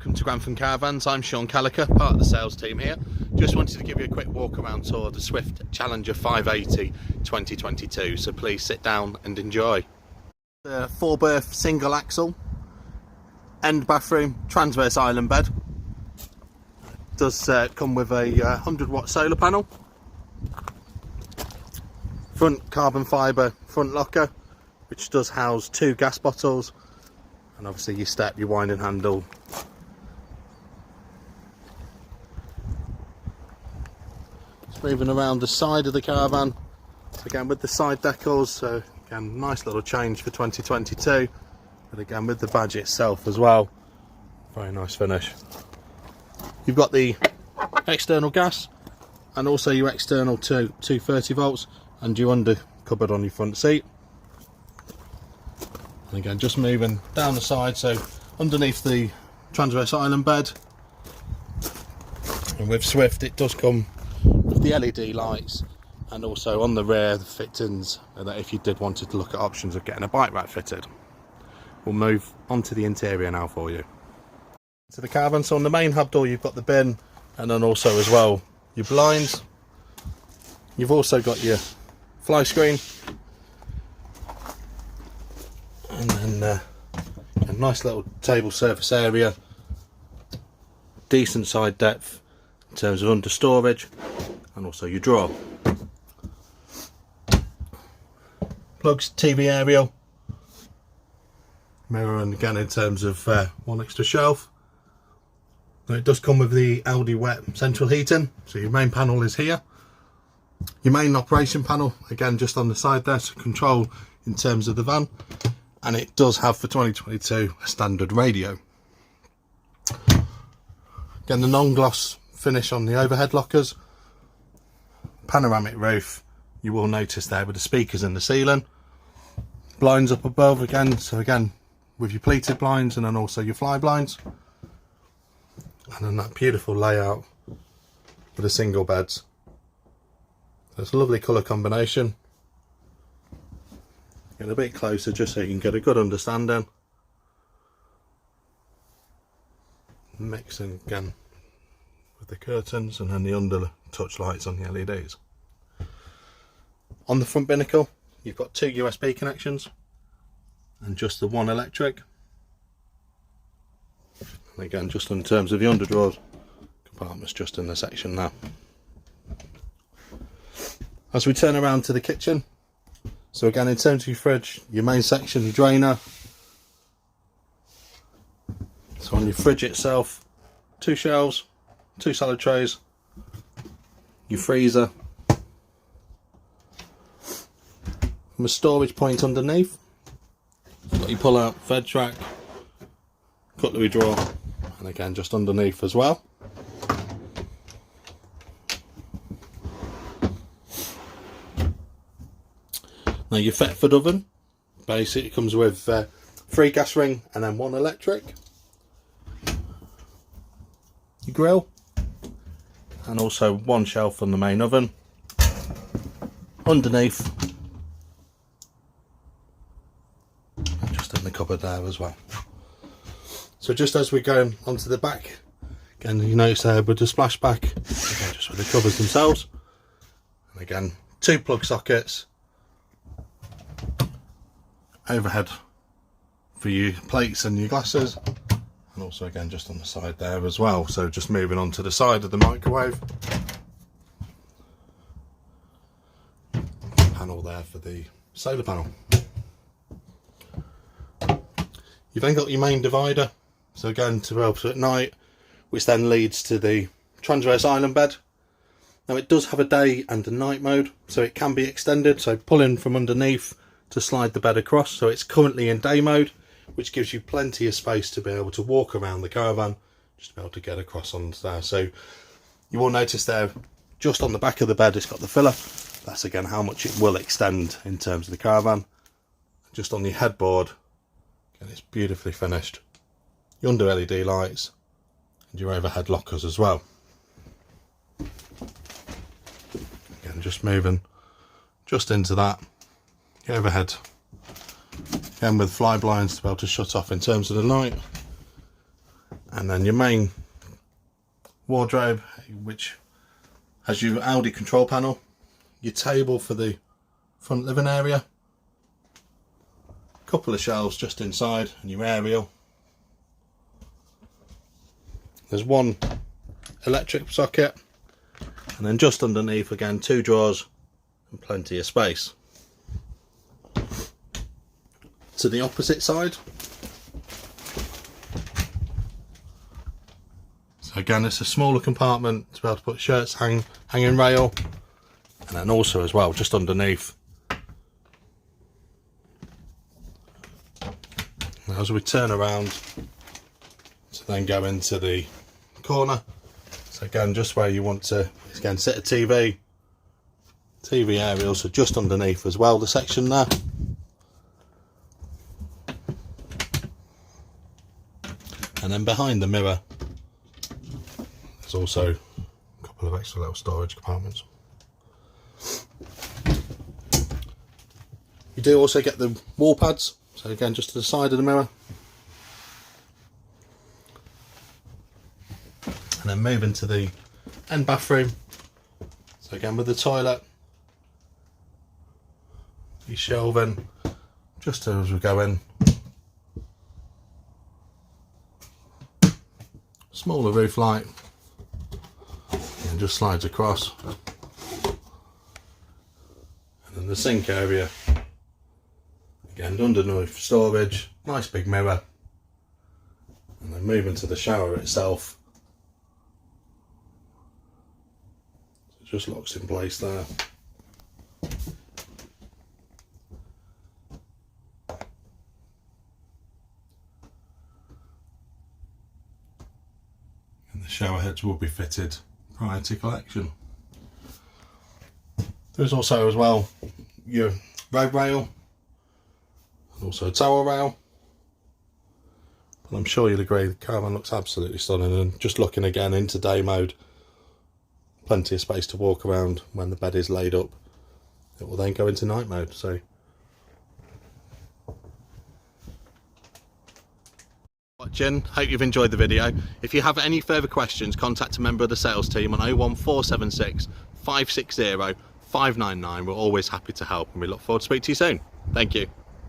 Welcome to Grantham Caravans. I'm Sean Caliker, part of the sales team here. Just wanted to give you a quick walk around tour of the Swift Challenger 580 2022, so please sit down and enjoy. The 4-berth single axle, end bathroom, transverse island bed. Does come with a 100-watt solar panel. Front carbon fibre front locker, which does house 2 gas bottles, and obviously your step, your winding handle. Just moving around the side of the Caravan, so again with the side decals, so again nice little change for 2022, but again with the badge itself as well, very nice finish. You've got the external gas and also your external 230 volts and your under cupboard on your front seat. And again just moving down the side, so underneath the transverse island bed, and with Swift it does come with the LED lights, and also on the rear the fittings, that if you did want to look at options of getting a bike rack fitted. We'll move on to the interior now for you. To the Caravan, so on the main hub door you've got the bin, and then also as well your blinds. You've also got your fly screen, and then a nice little table surface area, decent side depth in terms of under storage, and also your drawer. Plugs, TV aerial, mirror, and again in terms of one extra shelf. Now it does come with the Aldi wet central heating, so your main panel is here. Your main operation panel, again just on the side there, so control in terms of the van. And it does have for 2022 a standard radio. Again the non-gloss finish on the overhead lockers. Panoramic roof, you will notice there with the speakers in the ceiling. Blinds up above again, so again with your pleated blinds and then also your fly blinds. And then that beautiful layout with the single beds. So it's a lovely colour combination. Get a bit closer just so you can get a good understanding. Mixing again with the curtains and then the under touch lights on the LEDs. On the front binnacle you've got 2 USB connections and just the 1 electric. And again just in terms of the under drawers compartments just in the section now. As we turn around to the kitchen, so again in terms of your fridge, your main section, your drainer. So on your fridge itself, 2 shelves, 2 salad trays, your freezer, from a storage point underneath, you've got your pull out veg rack, cutlery drawer, and again just underneath as well. Now your Thetford oven basically comes with 3 gas ring and then 1 electric. Your grill, and also 1 shelf on the main oven. Underneath, and just in the cupboard there as well. So just as we're going onto the back, again you notice there with the splashback, again just with the covers themselves, and again 2 plug sockets, overhead for your plates and your glasses, and also again just on the side there as well. So just moving on to the side of the microwave, panel there for the solar panel. You've then got your main divider, so again to help at night, which then leads to the transverse island bed. Now it does have a day and a night mode, so it can be extended, so pull in from underneath to slide the bed across. So it's currently in day mode, which gives you plenty of space to be able to walk around the Caravan, just to be able to get across onto there. So you will notice there, just on the back of the bed, it's got the filler. That's again how much it will extend in terms of the Caravan. Just on the headboard, again it's beautifully finished. Your under LED lights and your overhead lockers as well. Again just moving just into that. The overhead, again with fly blinds to be able to shut off in terms of the night, And then your main wardrobe, which has your Audi control panel, your table for the front living area, a couple of shelves just inside, and your aerial. There's one electric socket, and then just underneath again 2 drawers and plenty of space. To the opposite side, so again it's a smaller compartment to be able to put shirts, hanging rail, and then also as well just underneath. Now as we turn around to then go into the corner, so again just where you want to again sit a TV area, so just underneath as well the section there. And then behind the mirror there's also a couple of extra little storage compartments. You do also get the wall pads, so again just to the side of the mirror. And then moving to the end bathroom, so again with the toilet, your shelving just as we go in, smaller roof light, and just slides across. And then the sink area, again underneath storage, nice big mirror. And then moving to the shower itself, it just locks in place there. The shower heads will be fitted prior to collection. There's also as well your road rail, and also a towel rail. And I'm sure you'll agree the Caravan looks absolutely stunning, and just looking again into day mode, plenty of space to walk around when the bed is laid up. It will then go into night mode. So watching, hope you've enjoyed the video. If you have any further questions, contact a member of the sales team on 01476 560 599. We're always happy to help, and we look forward to speaking to you soon. Thank you.